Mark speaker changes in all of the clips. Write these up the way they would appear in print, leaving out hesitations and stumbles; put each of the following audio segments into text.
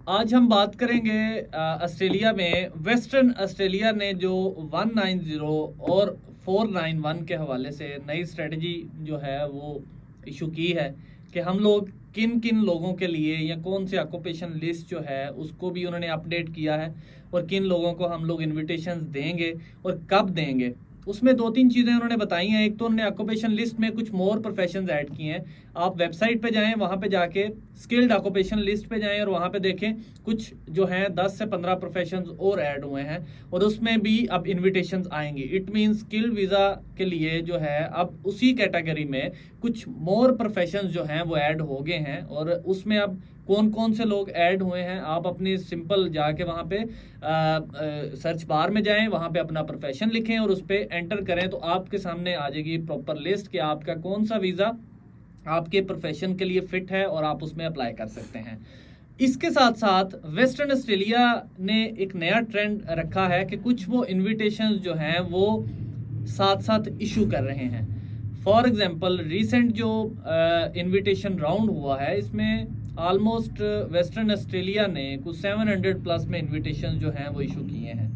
Speaker 1: आज हम बात करेंगे ऑस्ट्रेलिया में वेस्टर्न ऑस्ट्रेलिया ने जो 190 और 491 के हवाले से नई स्ट्रेटजी जो है वो इशू की है कि हम लोग किन किन लोगों के लिए या कौन से ऑक्यूपेशन लिस्ट जो है उसको भी उन्होंने अपडेट किया है और किन लोगों को हम लोग इनविटेशंस देंगे और कब देंगे। उसमें दो तीन चीज़ें उन्होंने बताई हैं। एक तो उन्होंने ऑक्यूपेशन लिस्ट में कुछ मोर प्रोफेशंस ऐड किए हैं। आप वेबसाइट पे जाएं, वहाँ पे जाके स्किल्ड ऑक्यूपेशन लिस्ट पे जाएं और वहाँ पे देखें कुछ जो हैं 10 से 15 प्रोफेशंस और ऐड हुए हैं और उसमें भी अब इनविटेशंस आएंगे। इट मीन स्किल वीज़ा के लिए जो है अब उसी कैटेगरी में कुछ मोर प्रोफेशंस जो हैं वो ऐड हो गए हैं और उसमें अब कौन कौन से लोग ऐड हुए हैं आप अपनी सिंपल जाके वहाँ पे सर्च बार में जाएं, वहाँ पे अपना प्रोफेशन लिखें और उस पर एंटर करें तो आपके सामने आ जाएगी प्रॉपर लिस्ट कि आपका कौन सा वीज़ा आपके प्रोफेशन के लिए फिट है और आप उसमें अप्लाई कर सकते हैं। इसके साथ साथ वेस्टर्न ऑस्ट्रेलिया ने एक नया ट्रेंड रखा है कि कुछ वो इनविटेशंस जो हैं वो साथ साथ इशू कर रहे हैं। फॉर एग्जांपल रिसेंट जो इनविटेशन राउंड हुआ है इसमें ऑलमोस्ट वेस्टर्न ऑस्ट्रेलिया ने कुछ 700 प्लस में इनविटेशन जो हैं वो इशू किए हैं।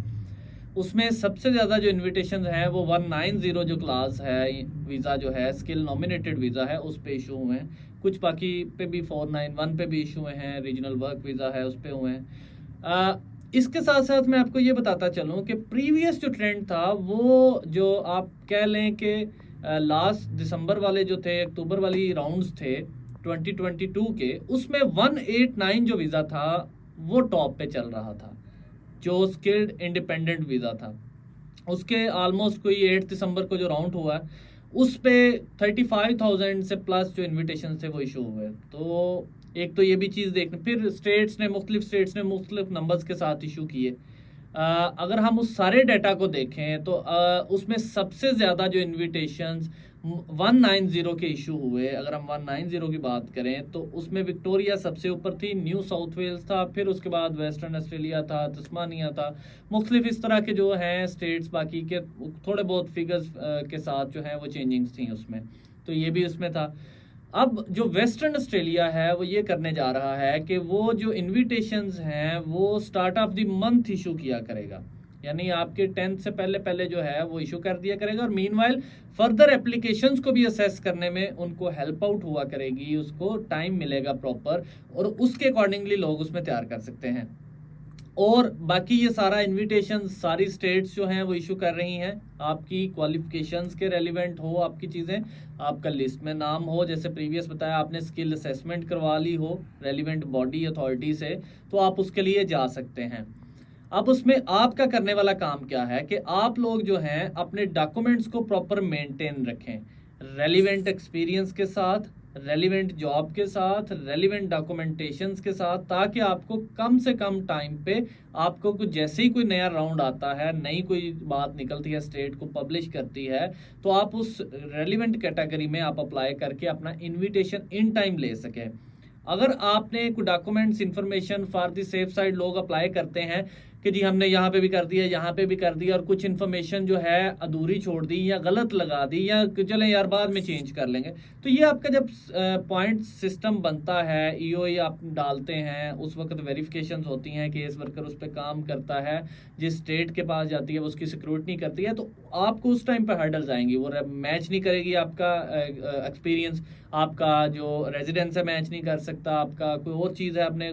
Speaker 1: उसमें सबसे ज़्यादा जो इनविटेशन है वो 190 जो क्लास है वीज़ा जो है स्किल नॉमिनेटेड वीज़ा है उस पे इशू हुए हैं। कुछ बाकी पे भी 491 पे भी इशू हुए हैं, रीजनल वर्क वीज़ा है उस पे हुए हैं। इसके साथ साथ मैं आपको ये बताता चलूँ कि प्रीवियस जो ट्रेंड था वो जो आप कह लें कि लास्ट दिसंबर वाले जो थे, अक्टूबर वाली राउंड्स थे 2022 के, उसमें 189 जो वीज़ा था वो टॉप पे चल रहा था जो स्किल्ड इंडिपेंडेंट वीज़ा था। उसके ऑलमोस्ट कोई 8 दिसंबर को जो राउंड हुआ उस पे 35,000 से प्लस जो इनविटेशन थे वो इशू हुए। तो एक तो ये भी चीज़ देखने, फिर मुख्तलिफ स्टेट्स ने मुख्तलिफ नंबर्स के साथ इशू किए। अगर हम उस सारे डाटा को देखें तो उसमें सबसे ज़्यादा जो इनविटेशंस 190 के इशू हुए, अगर हम 190 की बात करें तो उसमें विक्टोरिया सबसे ऊपर थी, न्यू साउथ वेल्स था, फिर उसके बाद वेस्टर्न ऑस्ट्रेलिया था, तस्मानिया था, मुख्तलिफ इस तरह के जो हैं स्टेट्स बाकी के थोड़े बहुत फिगर्स के साथ जो हैं वो चेंजिंग्स थी उसमें, तो ये भी उसमें था। अब जो वेस्टर्न ऑस्ट्रेलिया है वो ये करने जा रहा है कि वो जो इनविटेशंस हैं वो start of the month issue किया करेगा, यानी आपके 10th से पहले पहले जो है वो इशू कर दिया करेगा और मीनवाइल फर्दर एप्लीकेशंस को भी असेस करने में उनको हेल्प आउट हुआ करेगी, उसको टाइम मिलेगा प्रॉपर और उसके अकॉर्डिंगली लोग उसमें तैयार कर सकते हैं। और बाकी ये सारा इनविटेशन सारी स्टेट्स जो हैं वो इशू कर रही हैं, आपकी क्वालिफिकेशंस के रेलिवेंट हो, आपकी चीज़ें आपका लिस्ट में नाम हो, जैसे प्रीवियस बताया आपने स्किल असेसमेंट करवा ली हो रेलिवेंट बॉडी अथॉरिटी से, तो आप उसके लिए जा सकते हैं। अब उसमें आपका करने वाला काम क्या है कि आप लोग जो हैं अपने डॉक्यूमेंट्स को प्रॉपर मेंटेन रखें, रेलिवेंट एक्सपीरियंस के साथ, रेलिवेंट जॉब के साथ, रेलिवेंट डॉक्यूमेंटेशंस के साथ, ताकि आपको कम से कम टाइम पे आपको कुछ जैसे ही कोई नया राउंड आता है, नई कोई बात निकलती है, स्टेट को पब्लिश करती है, तो आप उस रेलिवेंट कैटेगरी में आप अप्लाई करके अपना इन्विटेशन इन टाइम ले सकें। अगर आपने कोई documents information for the safe side लोग अप्लाई करते हैं कि जी हमने यहाँ पे भी कर दिया, यहाँ पे भी कर दिया और कुछ इन्फॉर्मेशन जो है अधूरी छोड़ दी या गलत लगा दी या चलें यार बाद में चेंज कर लेंगे, तो ये आपका जब पॉइंट सिस्टम बनता है, ईओई आप डालते हैं, उस वक्त वेरिफिकेशंस होती हैं, केस वर्कर उस पर काम करता है, जिस स्टेट के पास जाती है वो उसकी सिक्योरिटी करती है, तो आपको उस टाइम पर हर्डल्स आएंगी, वो मैच नहीं करेगी आपका एक्सपीरियंस, आपका जो रेजिडेंस है मैच नहीं कर सकता, आपका कोई और चीज़ है, आपने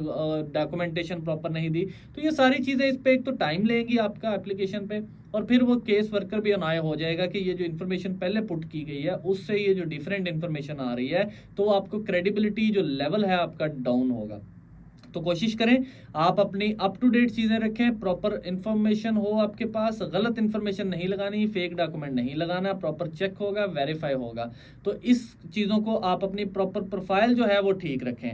Speaker 1: डॉक्यूमेंटेशन प्रॉपर नहीं दी, तो ये सारी चीज़ें इस पे एक तो टाइम लेंगी आपका एप्लीकेशन पे और फिर वो केस वर्कर भी अनाय हो जाएगा कि ये जो इन्फॉर्मेशन पहले पुट की गई है उससे ये जो डिफरेंट इन्फॉर्मेशन आ रही है, तो आपको क्रेडिबिलिटी जो लेवल है आपका डाउन होगा। तो कोशिश करें आप अपनी अप टू डेट चीज़ें रखें, प्रॉपर इन्फॉर्मेशन हो आपके पास, गलत इन्फॉर्मेशन नहीं लगानी, फेक डॉक्यूमेंट नहीं लगाना, प्रॉपर चेक होगा, वेरीफाई होगा, तो इस चीज़ों को आप अपनी प्रॉपर प्रोफाइल जो है वो ठीक रखें।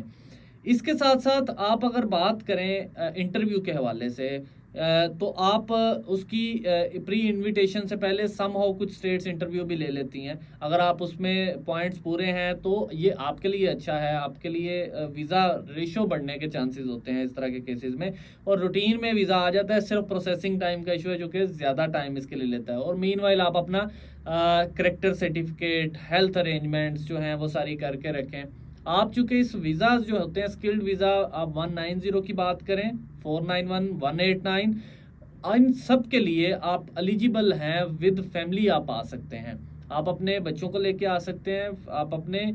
Speaker 1: इसके साथ साथ आप अगर बात करें इंटरव्यू के हवाले से, तो आप उसकी प्री इनविटेशन से पहले सम हाउ कुछ स्टेट्स इंटरव्यू भी ले लेती हैं। अगर आप उसमें पॉइंट्स पूरे हैं तो ये आपके लिए अच्छा है, आपके लिए वीज़ा रेशो बढ़ने के चांसेस होते हैं इस तरह के केसेस में, और रूटीन में वीज़ा आ जाता है, सिर्फ प्रोसेसिंग टाइम का इशू है जो कि ज़्यादा टाइम इसके लिए लेता है। और मीनवाइल आप अपना करेक्टर सर्टिफिकेट, हेल्थ अरेंजमेंट्स जो हैं वो सारी करके रखें। आप चूंकि इस वीज़ा जो होते हैं स्किल्ड वीज़ा, आप 190 की बात करें, 491, 189, इन सब के लिए आप एलिजिबल हैं। विद फैमिली आप आ सकते हैं, आप अपने बच्चों को लेके आ सकते हैं, आप अपने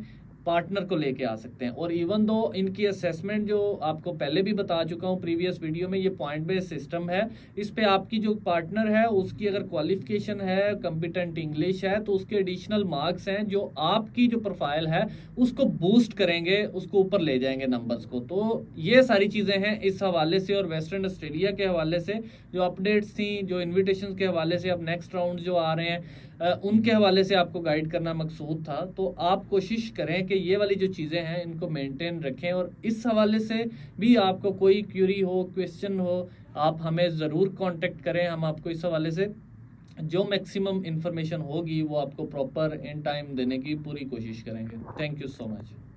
Speaker 1: पार्टनर को लेके आ सकते हैं। और इवन दो इनकी असेसमेंट जो आपको पहले भी बता चुका हूँ प्रीवियस वीडियो में, ये पॉइंट बेस्ड सिस्टम है। इस पे आपकी जो पार्टनर है उसकी अगर क्वालिफिकेशन है, कॉम्पिटेंट इंग्लिश है, तो उसके एडिशनल मार्क्स हैं जो आपकी जो प्रोफाइल है उसको बूस्ट करेंगे, उसको ऊपर ले जाएंगे नंबर्स को। तो ये सारी चीज़ें हैं इस हवाले से। और वेस्टर्न ऑस्ट्रेलिया के हवाले से जो अपडेट्स थी, जो इन्विटेशन के हवाले से, अब नेक्स्ट राउंड जो आ रहे हैं उनके हवाले से आपको गाइड करना मकसूद था। तो आप कोशिश करें कि ये वाली जो चीज़ें हैं इनको मेंटेन रखें। और इस हवाले से भी आपको कोई क्यूरी हो, क्वेश्चन हो, आप हमें ज़रूर कांटेक्ट करें। हम आपको इस हवाले से जो मैक्सिमम इंफॉर्मेशन होगी वो आपको प्रॉपर इन टाइम देने की पूरी कोशिश करेंगे। Thank you so much.